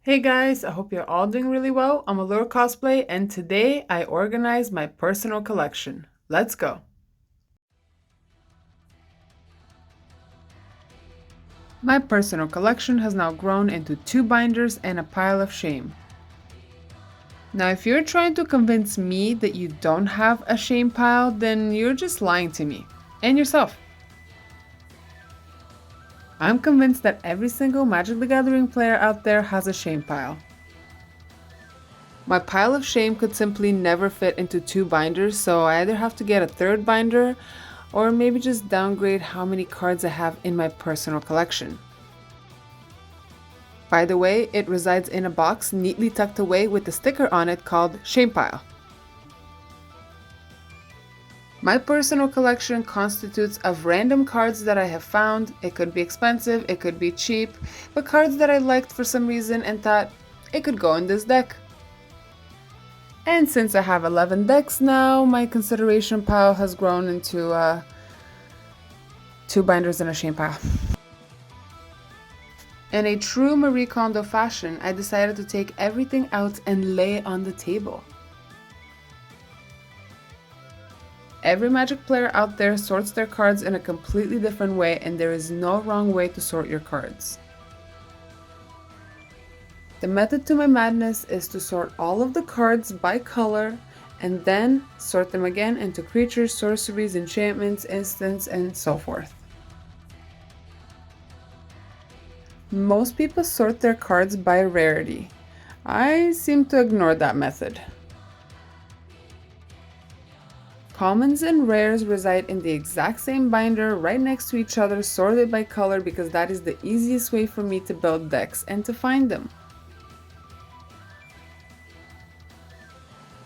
Hey guys, I hope you're all doing really well. I'm Allure Cosplay, and today I organized my personal collection. Let's go. My personal collection has now grown into 2 binders and a pile of shame. Now, if you're trying to convince me that you don't have a shame pile, then you're just lying to me and yourself. I'm convinced that every single Magic the Gathering player out there has a shame pile. My pile of shame could simply never fit into 2 binders, so I either have to get a third binder or maybe just downgrade how many cards I have in my personal collection. By the way, it resides in a box neatly tucked away with a sticker on it called Shame Pile. My personal collection constitutes of random cards that I have found. It could be expensive, it could be cheap, but cards that I liked for some reason and thought it could go in this deck. And since I have 11 decks now, my consideration pile has grown into 2 binders and a shame pile. In a true Marie Kondo fashion, I decided to take everything out and lay it on the table. Every Magic player out there sorts their cards in a completely different way, and there is no wrong way to sort your cards. The method to my madness is to sort all of the cards by color and then sort them again into creatures, sorceries, enchantments, instants, and so forth. Most people sort their cards by rarity. I seem to ignore that method. Commons and rares reside in the exact same binder right next to each other, sorted by color, because that is the easiest way for me to build decks and to find them.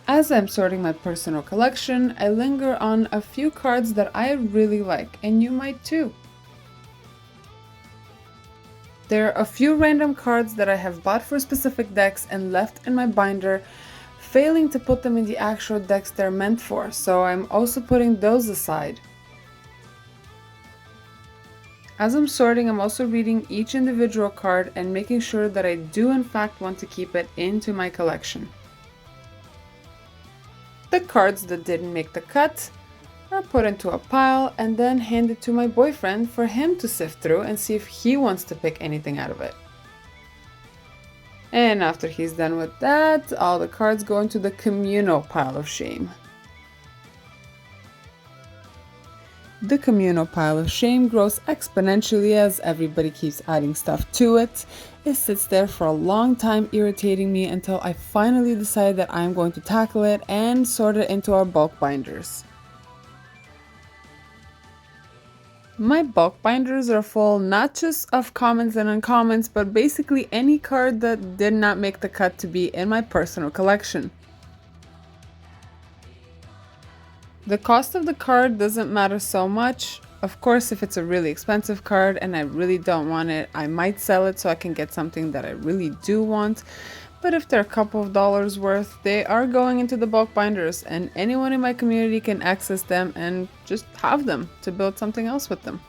As I'm sorting my personal collection, I linger on a few cards that I really like, and you might too. There are a few random cards that I have bought for specific decks and left in my binder, failing to put them in the actual decks they're meant for, so I'm also putting those aside. As I'm sorting, I'm also reading each individual card and making sure that I do in fact want to keep it into my collection. The cards that didn't make the cut are put into a pile and then handed to my boyfriend for him to sift through and see if he wants to pick anything out of it. And after he's done with that, all the cards go into the communal pile of shame. The communal pile of shame grows exponentially as everybody keeps adding stuff to it. It sits there for a long time, irritating me until I finally decide that I'm going to tackle it and sort it into our bulk binders. My bulk binders are full not just of commons and uncommons, but basically any card that did not make the cut to be in my personal collection. The cost of the card doesn't matter so much. Of course, if it's a really expensive card and I really don't want it, I might sell it so I can get something that I really do want. But if they're a couple of dollars worth, they are going into the bulk binders, and anyone in my community can access them and just have them to build something else with them.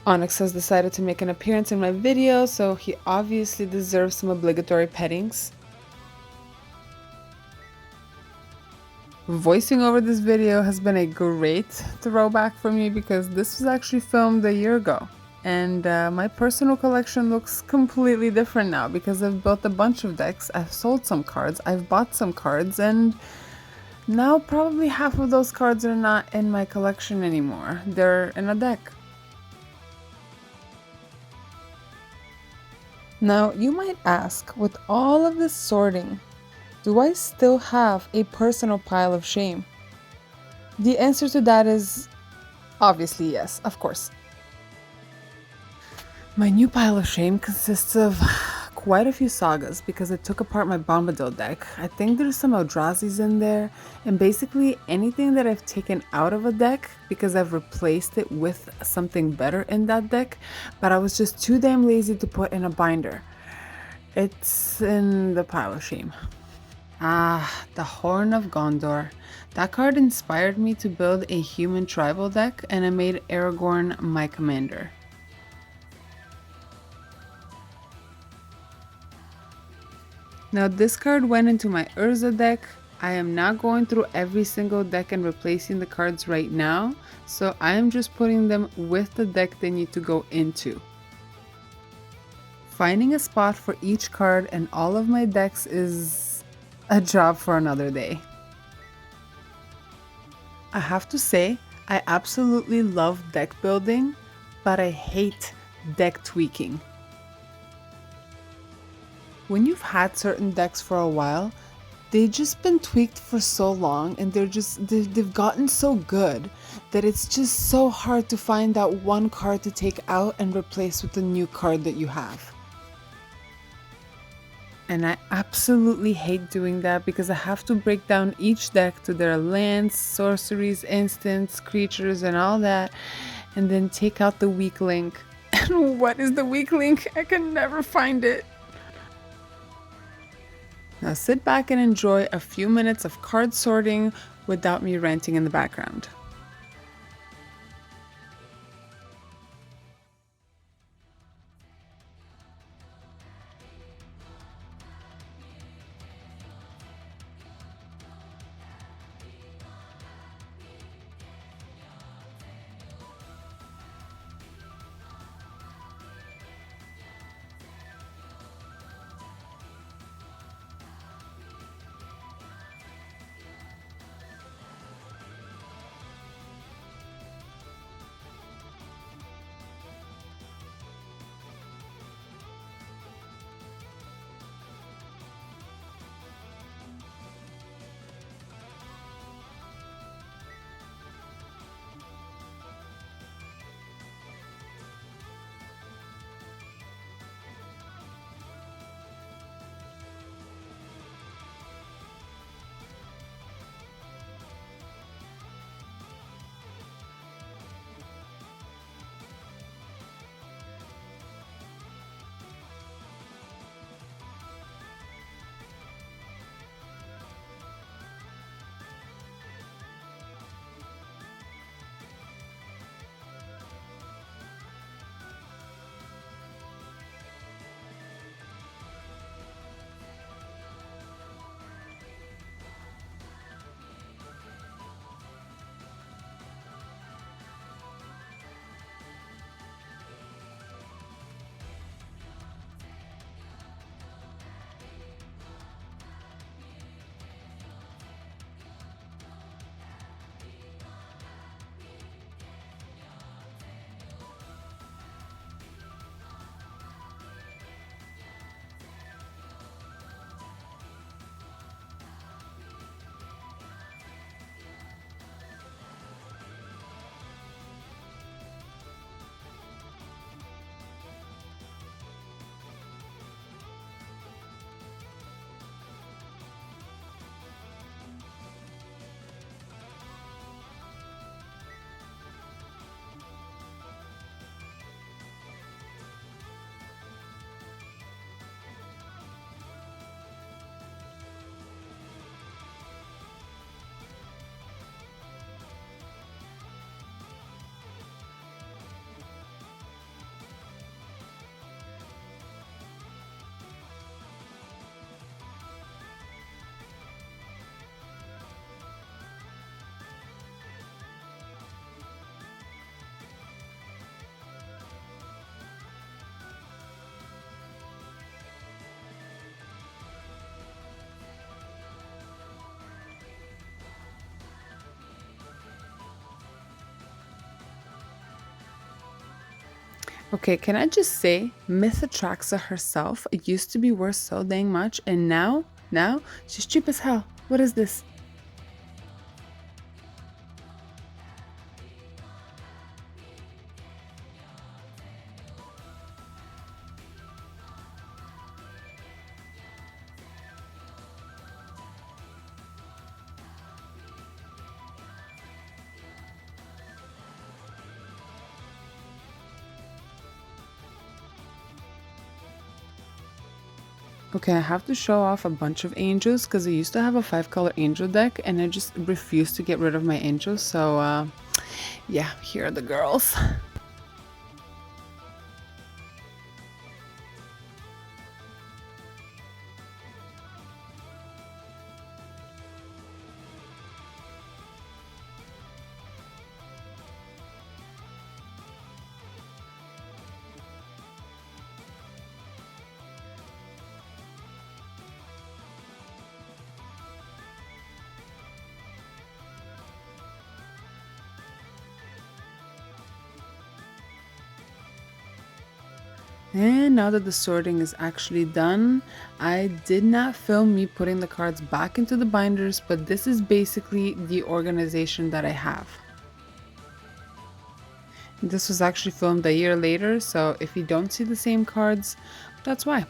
Onyx has decided to make an appearance in my video, so he obviously deserves some obligatory pettings. Voicing over this video has been a great throwback for me because this was actually filmed a year ago. And my personal collection looks completely different now because I've built a bunch of decks, I've sold some cards, I've bought some cards, and now probably half of those cards are not in my collection anymore. They're in a deck. Now, you might ask, with all of this sorting, do I still have a personal pile of shame? The answer to that is obviously yes, of course. My new pile of shame consists of quite a few sagas because I took apart my Bombadil deck. I think there's some Eldrazi's in there, and basically anything that I've taken out of a deck because I've replaced it with something better in that deck, but I was just too damn lazy to put in a binder. It's in the pile of shame. Ah, the Horn of Gondor. That card inspired me to build a human tribal deck, and I made Aragorn my commander. Now this card went into my Urza deck. I am not going through every single deck and replacing the cards right now, so I am just putting them with the deck they need to go into. Finding a spot for each card in all of my decks is a job for another day. I have to say, I absolutely love deck building, but I hate deck tweaking. When you've had certain decks for a while, they've just been tweaked for so long and they've gotten so good that it's just so hard to find that one card to take out and replace with the new card that you have. And I absolutely hate doing that because I have to break down each deck to their lands, sorceries, instants, creatures, and all that, and then take out the weak link. And what is the weak link? I can never find it. Now sit back and enjoy a few minutes of card sorting without me ranting in the background. Okay, can I just say, Mythotraxa herself used to be worth so dang much, and now, she's cheap as hell. What is this? Okay, I have to show off a bunch of angels because I used to have a 5 color angel deck and I just refused to get rid of my angels. So, yeah, here are the girls. And now that the sorting is actually done, I did not film me putting the cards back into the binders, but this is basically the organization that I have. This was actually filmed a year later, so if you don't see the same cards, that's why.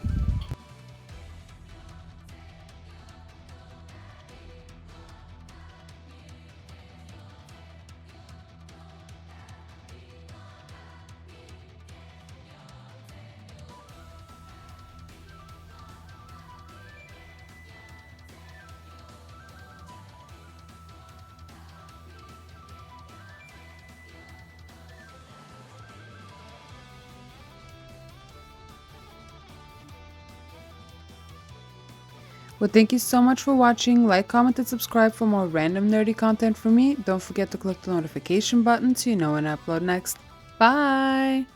Well, thank you so much for watching. Like, comment, and subscribe for more random nerdy content from me. Don't forget to click the notification button so you know when I upload next. Bye!